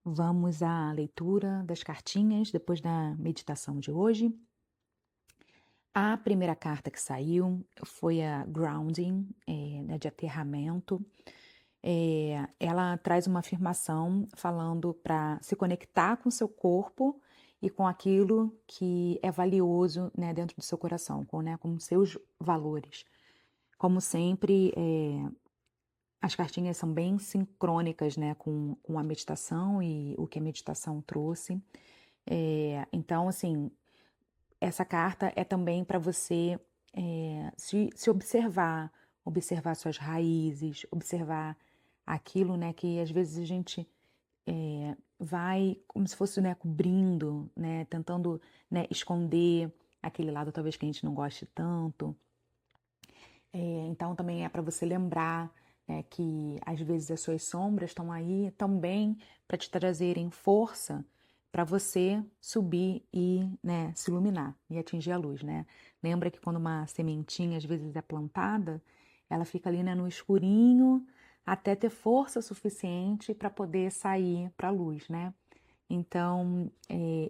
Vamos à leitura das cartinhas depois da meditação de hoje. A primeira carta que saiu foi a Grounding, né, de aterramento. Ela traz uma afirmação falando para se conectar com o seu corpo e com aquilo que é valioso, né, dentro do seu coração, com seus valores. Como sempre, as cartinhas são bem sincrônicas, né, com a meditação e o que a meditação trouxe. Então, assim, essa carta é também para você se observar, observar suas raízes, observar aquilo, né, que às vezes a gente vai como se fosse, né, cobrindo, né, tentando, né, esconder aquele lado talvez que a gente não goste tanto. Então também é para você lembrar, né, que às vezes as suas sombras estão aí também para te trazerem força para você subir e, né, se iluminar e atingir a luz, né? Lembra que quando uma sementinha às vezes é plantada, ela fica ali, né, no escurinho até ter força suficiente para poder sair para a luz, né? Então,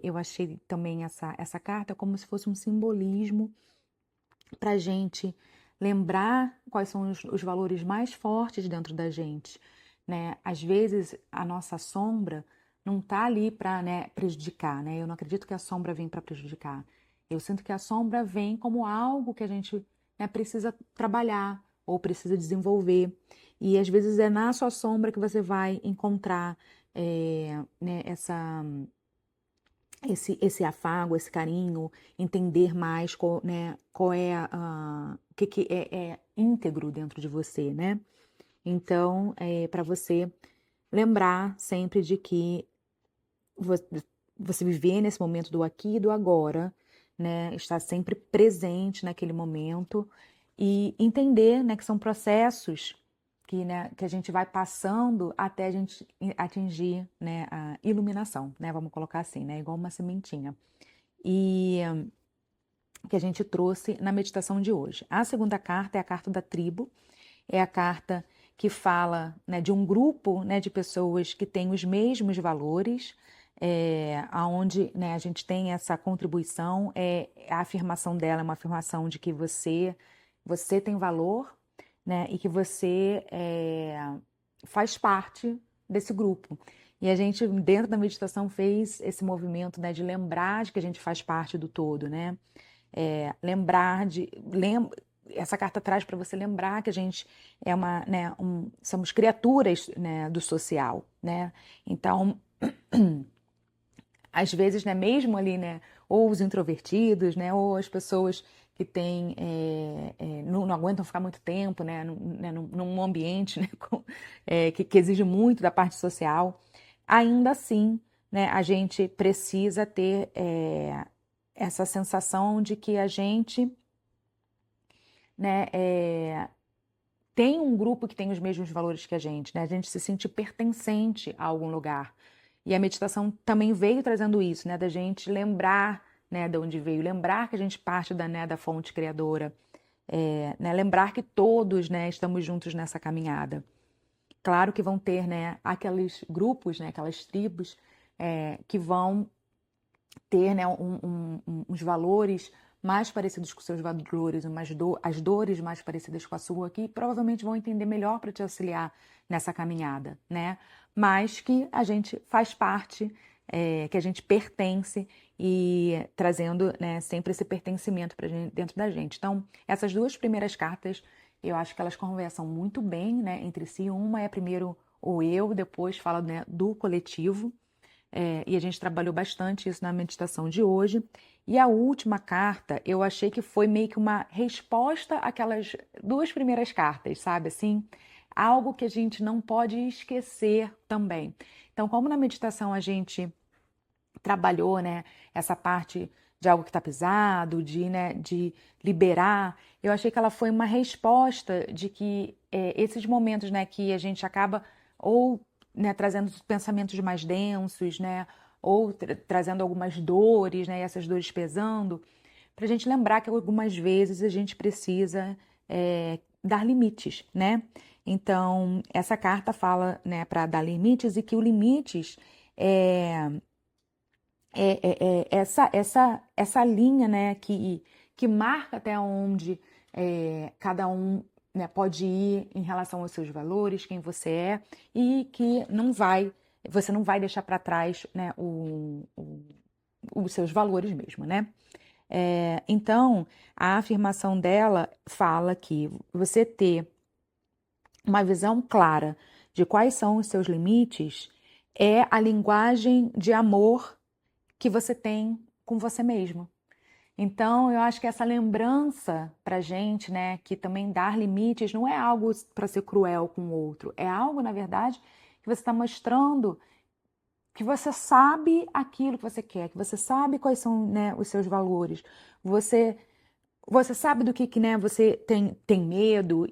eu achei também essa carta como se fosse um simbolismo para a gente lembrar quais são os valores mais fortes dentro da gente, né? Às vezes a nossa sombra não tá ali para, né, prejudicar, né? Eu não acredito que a sombra vem para prejudicar. Eu sinto que a sombra vem como algo que a gente, né, precisa trabalhar ou precisa desenvolver. E às vezes é na sua sombra que você vai encontrar né, esse afago, esse carinho, entender mais qual é o que é íntegro dentro de você, né? Então, para você lembrar sempre de que vo- você viver nesse momento do aqui e do agora, né? Estar sempre presente naquele momento e entender, né, que são processos que, né, que a gente vai passando até a gente atingir, né, a iluminação, né? Vamos colocar assim, né? Igual uma sementinha. E que a gente trouxe na meditação de hoje. A segunda carta é a carta da tribo, é a carta que fala, né, de um grupo, né, de pessoas que têm os mesmos valores, aonde, né, a gente tem essa contribuição, a afirmação dela é uma afirmação de que você tem valor, né, e que você faz parte desse grupo. E a gente, dentro da meditação, fez esse movimento, né, de lembrar de que a gente faz parte do todo, né? Lembrar de. Essa carta traz para você lembrar que a gente é somos criaturas, né, do social, né? Então, às vezes, né, mesmo ali, né, ou os introvertidos, né, ou as pessoas que têm, não aguentam ficar muito tempo, num ambiente, né, que exige muito da parte social, ainda assim, né, a gente precisa ter essa sensação de que a gente, né, tem um grupo que tem os mesmos valores que a gente, né? A gente se sente pertencente a algum lugar. E a meditação também veio trazendo isso, né? Da gente lembrar, né, de onde veio, lembrar que a gente parte da fonte criadora, né? Lembrar que todos, né, estamos juntos nessa caminhada. Claro que vão ter, né, aqueles grupos, né, aquelas tribos que vão ter, né, uns valores mais parecidos com seus valores, as dores mais parecidas com a sua, que provavelmente vão entender melhor para te auxiliar nessa caminhada, né? Mas que a gente faz parte, que a gente pertence e trazendo, né, sempre esse pertencimento para dentro da gente. Então, essas duas primeiras cartas, eu acho que elas conversam muito bem, né, entre si. Uma é primeiro o eu, depois fala, né, do coletivo. E a gente trabalhou bastante isso na meditação de hoje. E a última carta, eu achei que foi meio que uma resposta àquelas duas primeiras cartas, sabe? Assim, algo que a gente não pode esquecer também. Então, como na meditação a gente trabalhou, né, essa parte de algo que está pesado, de liberar, eu achei que ela foi uma resposta de que esses momentos, né, que a gente acaba ou, né, trazendo pensamentos mais densos, né, ou trazendo algumas dores, né, e essas dores pesando, para a gente lembrar que algumas vezes a gente precisa dar limites, né? Então, essa carta fala, né, para dar limites e que o limites é, essa linha, né, que marca até onde cada um, né, pode ir em relação aos seus valores, quem você é, e que você não vai deixar para trás, né, os seus valores mesmo, né? Então, a afirmação dela fala que você ter uma visão clara de quais são os seus limites é a linguagem de amor que você tem com você mesmo. Então, eu acho que essa lembrança pra gente, né, que também dar limites não é algo para ser cruel com o outro, é algo, na verdade, que você está mostrando que você sabe aquilo que você quer, que você sabe quais são, né, os seus valores, você você sabe do que né, você tem medo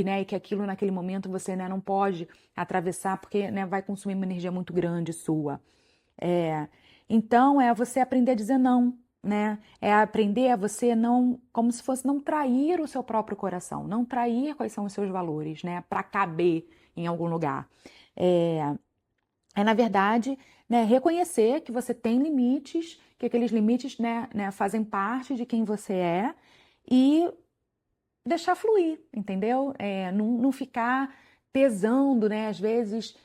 né, e que aquilo naquele momento você né, não pode atravessar porque né, vai consumir uma energia muito grande sua. É, então é você aprender a dizer não, né? É aprender a você não, como se fosse não trair o seu próprio coração, não trair quais são os seus valores, né? Para caber em algum lugar. É, na verdade, né, reconhecer que você tem limites, que aqueles limites né, fazem parte de quem você é e deixar fluir, entendeu? Não ficar pesando, né? Às vezes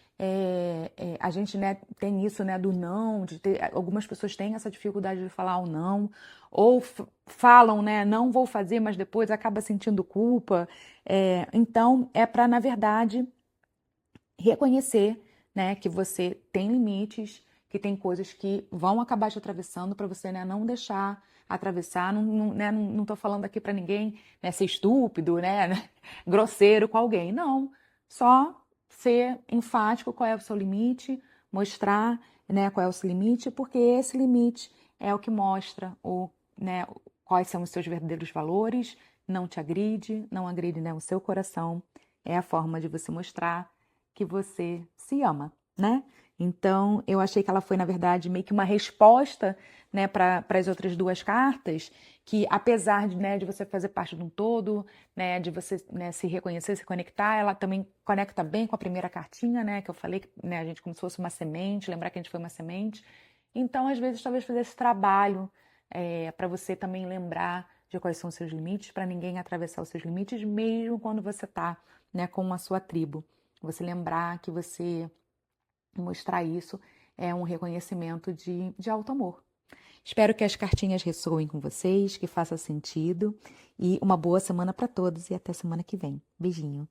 a gente né, tem isso né, do não, algumas pessoas têm essa dificuldade de falar o não, ou falam, né, não vou fazer, mas depois acaba sentindo culpa. Então, é para, na verdade, reconhecer, né, que você tem limites, que tem coisas que vão acabar te atravessando para você, né, não deixar atravessar. Não tô falando aqui para ninguém, né, ser estúpido, né, grosseiro com alguém. Não, só ser enfático qual é o seu limite, mostrar, né, qual é o seu limite, porque esse limite é o que mostra né, quais são os seus verdadeiros valores, não te agride, não agride, né, o seu coração. É a forma de você mostrar que você se ama, né? Então, eu achei que ela foi, na verdade, meio que uma resposta, né, para as outras duas cartas, que apesar de, né, de você fazer parte de um todo, né, de você, né, se reconhecer, se conectar, ela também conecta bem com a primeira cartinha, né, que eu falei, né, a gente como se fosse uma semente, lembrar que a gente foi uma semente. Então, às vezes, talvez fazer esse trabalho para você também lembrar de quais são os seus limites, para ninguém atravessar os seus limites, mesmo quando você está, né, com a sua tribo. Você lembrar que você mostrar isso é um reconhecimento de alto amor. Espero que as cartinhas ressoem com vocês, que faça sentido e uma boa semana para todos e até semana que vem. Beijinho.